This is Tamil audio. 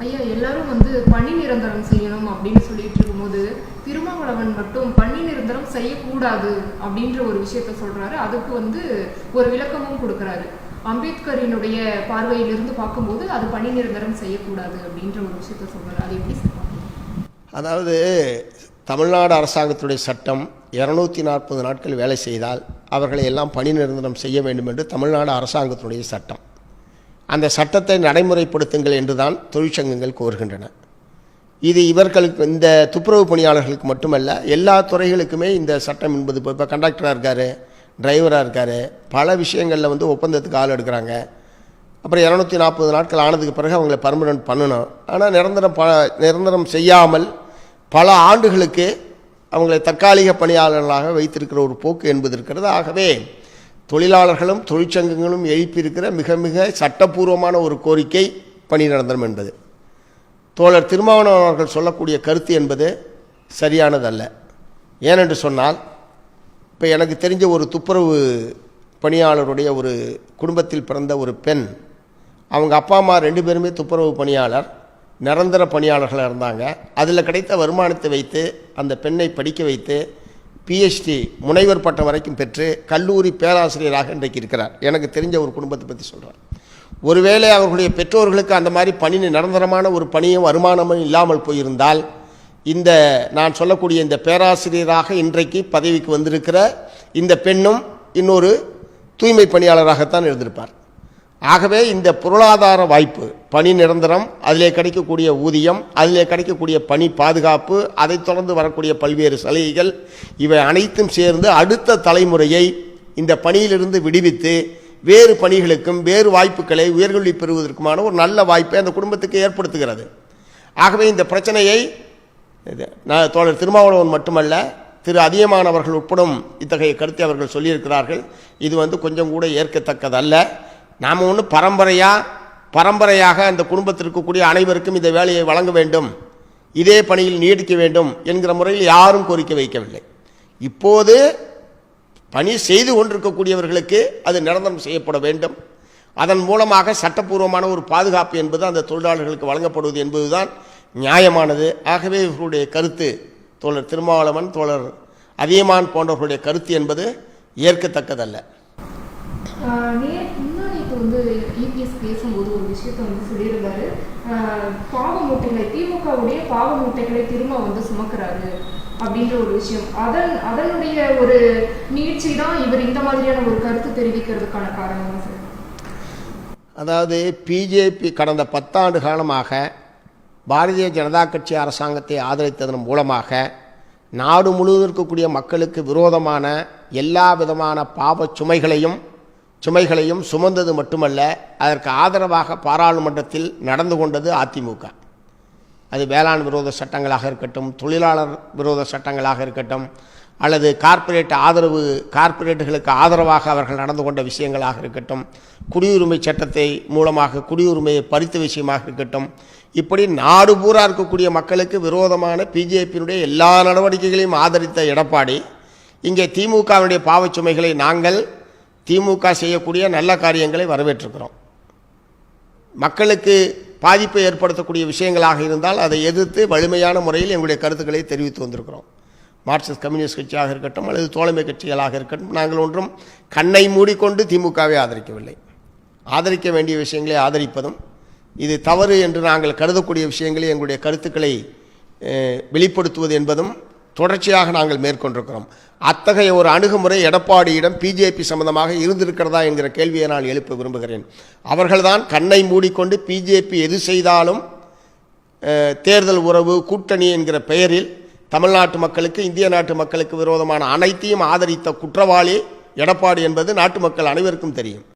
ஐயா, எல்லாரும் பணி நிரந்தரம் செய்யணும் அப்படின்னு சொல்லிட்டு இருக்கும்போது திருமாவளவன் மட்டும் பணி நிரந்தரம் செய்யக்கூடாது அப்படின்ற ஒரு விஷயத்த சொல்றாரு. அதுக்கு ஒரு விளக்கமும் கொடுக்கறாரு. அம்பேத்கரினுடைய பார்வையிலிருந்து பார்க்கும்போது அது பணி நிரந்தரம் செய்யக்கூடாது அப்படின்ற ஒரு விஷயத்த சொல்றாரு. அது எப்படி சொல்றாங்க? அதாவது தமிழ்நாடு அரசாங்கத்துடைய சட்டம் 240 நாட்கள் வேலை செய்தால் அவர்களை எல்லாம் பணி நிரந்தரம் செய்ய வேண்டும் என்று தமிழ்நாடு அரசாங்கத்தினுடைய சட்டம். அந்த சட்டத்தை நடைமுறைப்படுத்துங்கள் என்றுதான் தொழிற்சங்கங்கள் கோருகின்றன. இது இவர்களுக்கு, இந்த துப்புரவு பணியாளர்களுக்கு மட்டுமல்ல, எல்லா துறைகளுக்குமே இந்த சட்டம் என்பது. இப்போ கண்டக்டராக இருக்கார், டிரைவராக இருக்கார், பல விஷயங்களில் ஒப்பந்தத்துக்கு ஆள் எடுக்கிறாங்க. அப்புறம் 240 நாட்கள் ஆனதுக்கு பிறகு அவங்கள பர்மனெண்ட் பண்ணணும். ஆனால் நிரந்தரம் செய்யாமல் பல ஆண்டுகளுக்கு அவங்களை தற்காலிக பணியாளர்களாக வைத்திருக்கிற ஒரு போக்கு என்பது இருக்கிறது. ஆகவே தொழிலாளர்களும் தொழிற்சங்கங்களும் எழுப்பியிருக்கிற மிக மிக சட்டப்பூர்வமான ஒரு கோரிக்கை பணி நிரந்தரம் என்பது. தோழர் திருமாவளவன் அவர்கள் சொல்லக்கூடிய கருத்து என்பது சரியானதல்ல. ஏனென்று சொன்னால், இப்போ எனக்கு தெரிஞ்ச ஒரு துப்புரவு பணியாளருடைய ஒரு குடும்பத்தில் பிறந்த ஒரு பெண், அவங்க அப்பா அம்மா 2 பேருமே துப்புரவு பணியாளர், நிரந்தர பணியாளர்களாக இருந்தாங்க. அதில் கிடைத்த வருமானத்தை வைத்து அந்த பெண்ணை படிக்க வைத்து பிஹெச்டி முனைவர் பட்டம் வரைக்கும் பெற்று கல்லூரி பேராசிரியராக இன்றைக்கு இருக்கிறார். எனக்கு தெரிஞ்ச ஒரு குடும்பத்தை பற்றி சொல்கிறார். ஒருவேளை அவர்களுடைய பெற்றோர்களுக்கு அந்த மாதிரி பணி, நிரந்தரமான ஒரு பணியும் வருமானமும் இல்லாமல் போயிருந்தால், இந்த நான் சொல்லக்கூடிய இந்த பேராசிரியராக இன்றைக்கு பதவிக்கு வந்திருக்கிற இந்த பெண்ணும் இன்னொரு தூய்மை பணியாளராகத்தான் இருந்திருப்பார். ஆகவே இந்த பொருளாதார வாய்ப்பு, பணி நிரந்தரம், அதிலே கிடைக்கக்கூடிய ஊதியம், அதிலே கிடைக்கக்கூடிய பணி பாதுகாப்பு, அதைத் தொடர்ந்து வரக்கூடிய பல்வேறு சலுகைகள், இவை அனைத்தும் சேர்ந்து அடுத்த தலைமுறையை இந்த பணியிலிருந்து விடுவித்து வேறு பணிகளுக்கும் வேறு வாய்ப்புகளை உயர்கல்வி பெறுவதற்குமான ஒரு நல்ல வாய்ப்பை அந்த குடும்பத்துக்கு ஏற்படுத்துகிறது. ஆகவே இந்த பிரச்சனையை தோழர் திருமாவளவன் மட்டுமல்ல, திரு அதியமான் அவர்கள் உட்படும் இத்தகைய கருத்தை அவர்கள் சொல்லியிருக்கிறார்கள். இது கொஞ்சம் கூட ஏற்கத்தக்கதல்ல. நாம் ஒன்று பரம்பரையாக அந்த குடும்பத்தில் இருக்கக்கூடிய அனைவருக்கும் இந்த வேலையை வழங்க வேண்டும், இதே பணியில் நீடிக்க வேண்டும் என்கிற முறையில் யாரும் கோரிக்கை வைக்கவில்லை. இப்போது பணி செய்து கொண்டிருக்கக்கூடியவர்களுக்கு அது நிரந்தரம் செய்யப்பட வேண்டும். அதன் மூலமாக சட்டப்பூர்வமான ஒரு பாதுகாப்பு என்பது அந்த தொழிலாளர்களுக்கு வழங்கப்படுவது என்பதுதான் நியாயமானது. ஆகவே இவர்களுடைய கருத்து, தோழர் திருமாவளவன், தோழர் அதியமான் போன்றவர்களுடைய கருத்து என்பது ஏற்கத்தக்கதல்ல. இபிஎஸ் பேசும்போது ஒரு விஷயத்தை சொல்லியிருந்தாரு. பாவ மூட்டைகளை, திமுகவுடைய பாவ மூட்டைகளை திரும்ப சுமக்கிறாரு அப்படின்ற ஒரு விஷயம். அதனுடைய ஒரு நீட்சி தான் இவர் இந்த மாதிரியான ஒரு கருத்து தெரிவிக்கிறதுக்கான காரணம் சார். அதாவது பிஜேபி கடந்த 10 ஆண்டு காலமாக பாரதிய ஜனதா கட்சி அரசாங்கத்தை ஆதரித்ததன் மூலமாக நாடு முழுவதும் இருக்கக்கூடிய மக்களுக்கு விரோதமான எல்லா விதமான பாவ சுமைகளையும் சுமந்தது மட்டுமல்ல, அதற்கு ஆதரவாக பாராளுமன்றத்தில் நடந்து கொண்டது அதிமுக. அது வேளாண் விரோத சட்டங்களாக இருக்கட்டும், தொழிலாளர் விரோத சட்டங்களாக இருக்கட்டும், அல்லது கார்ப்பரேட்டுகளுக்கு ஆதரவாக அவர்கள் நடந்து கொண்ட விஷயங்களாக இருக்கட்டும், குடியுரிமை சட்டத்தை மூலமாக குடியுரிமையை பறித்த விஷயமாக இருக்கட்டும், இப்படி நாடு பூரா இருக்கக்கூடிய மக்களுக்கு விரோதமான பிஜேபியினுடைய எல்லா நடவடிக்கைகளையும் ஆதரித்த எடப்பாடி இங்கே திமுகவினுடைய பாவச்சுமைகளை, நாங்கள் திமுக செய்யக்கூடிய நல்ல காரியங்களை வரவேற்றிருக்கிறோம். மக்களுக்கு பாதிப்பை ஏற்படுத்தக்கூடிய விஷயங்களாக இருந்தால் அதை எதிர்த்து வலிமையான முறையில் எங்களுடைய கருத்துக்களை தெரிவித்து வந்திருக்கிறோம். மார்க்சிஸ்ட் கம்யூனிஸ்ட் கட்சியாக இருக்கட்டும் அல்லது தோழமை கட்சிகளாக இருக்கட்டும், நாங்கள் ஒன்றும் கண்ணை மூடிக்கொண்டு திமுகவை ஆதரிக்கவில்லை. ஆதரிக்க வேண்டிய விஷயங்களை ஆதரிப்பதும், இது தவறு என்று நாங்கள் கருதக்கூடிய விஷயங்களை எங்களுடைய கருத்துக்களை வெளிப்படுத்துவது என்பதும் தொடர்ச்சியாக நாங்கள் மேற்கொண்டிருக்கிறோம். அத்தகைய ஒரு அணுகுமுறை எடப்பாடியிடம் பிஜேபி சம்பந்தமாக இருந்திருக்கிறதா என்கிற கேள்வியை நான் எழுப்ப விரும்புகிறேன். அவர்கள்தான் கண்ணை மூடிக்கொண்டு பிஜேபி எது செய்தாலும் தேர்தல் உறவு, கூட்டணி என்கிற பெயரில் தமிழ்நாட்டு மக்களுக்கு, இந்திய நாட்டு மக்களுக்கு விரோதமான அனைத்தையும் ஆதரித்த குற்றவாளி எடப்பாடி என்பது நாட்டு மக்கள் அனைவருக்கும் தெரியும்.